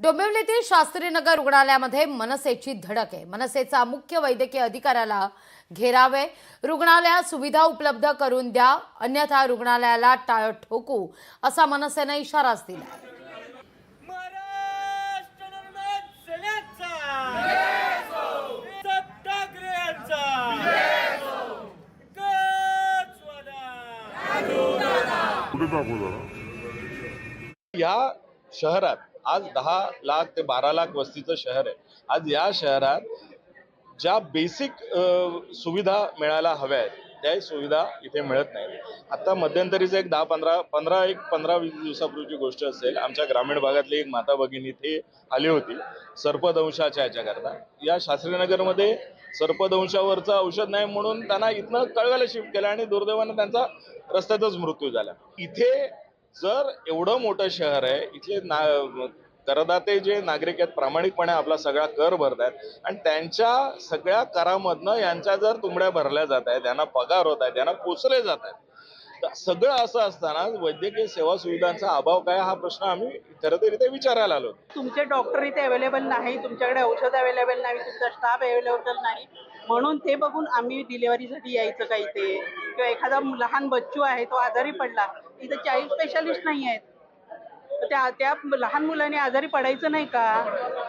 डोंबिवलीतील शास्त्रीनगर रुग्णालयामध्ये मनसेची धडक आहे। मनसेचा मुख्य वैद्यकीय अधिकाऱ्याला घेराव आहे। रुग्णालयात सुविधा उपलब्ध करून द्या, अन्यथा रुग्णालयाला टाळं ठोकू असा मनसेने इशाराच दिला। या शहरात आज 10 लाख ते 12 लाख वस्तीचं शहर आहे। आज या शहरात ज्या बेसिक सुविधा मिळायला हव्या आहेत त्या सुविधा इथे मिळत नाही। आता मध्यंतरीच एक 15-20 दिवसापूर्वीची गोष्ट असेल, आमच्या ग्रामीण भागातली एक माता भगिनी इथे आली होती सर्पदंशाच्या याच्याकरता। या शास्त्रीनगरमध्ये सर्पदंशावरचं औषध नाही म्हणून त्यांना इथनं कळव्याला शिफ्ट केलं आणि दुर्दैवाने त्यांचा रस्त्यातच मृत्यू झाला। इथे जर एवढं मोठं शहर आहे, इथले करदाते जे नागरिक आहेत प्रामाणिकपणे आपला सगळा कर भरतात आणि त्यांच्या सगळ्या करामधनं यांच्या जर तुंबड्या भरल्या जात आहेत, त्यांना पगार होत आहेत, त्यांना पोचले जात आहेत, तर सगळं असं असताना वैद्यकीय सेवा सुविधांचा अभाव काय हा प्रश्न आम्ही खरं तर इथे विचारायला आलो। तुमचे डॉक्टर इथे अवेलेबल नाही, तुमच्याकडे औषध अवेलेबल नाही, तुमचा स्टाफ अवेलेबल नाही, म्हणून ते बघून आम्ही डिलिव्हरीसाठी यायचं का इथे? किंवा एखादा लहान बच्चू आहे तो आजारी पडला, इथे चाइल्ड स्पेशालिस्ट नाही आहेत, त्या लहान मुलांनी आजारी पडायचं नाही का?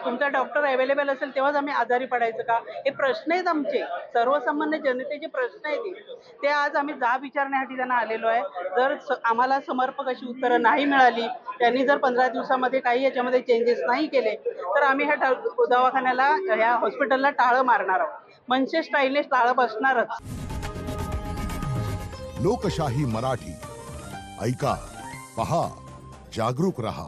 तुमचा डॉक्टर अवेलेबल असेल तेव्हाच आम्ही आजारी पडायचं का? हे प्रश्न आहेत आमचे, सर्वसामान्य जनतेचे प्रश्न आहेत ते आज आम्ही जाब विचारण्यासाठी त्यांना आलेलो आहे। जर आम्हाला समर्पक अशी उत्तरं नाही मिळाली, त्यांनी जर 15 दिवसामध्ये काही याच्यामध्ये चेंजेस नाही केले तर आम्ही ह्या दवाखान्याला, ह्या हॉस्पिटलला टाळं मारणार आहोत। मनसे स्टाईलने टाळं बसणारच। लोकशाही मराठी ऐका, पहा, जागरूक रहा।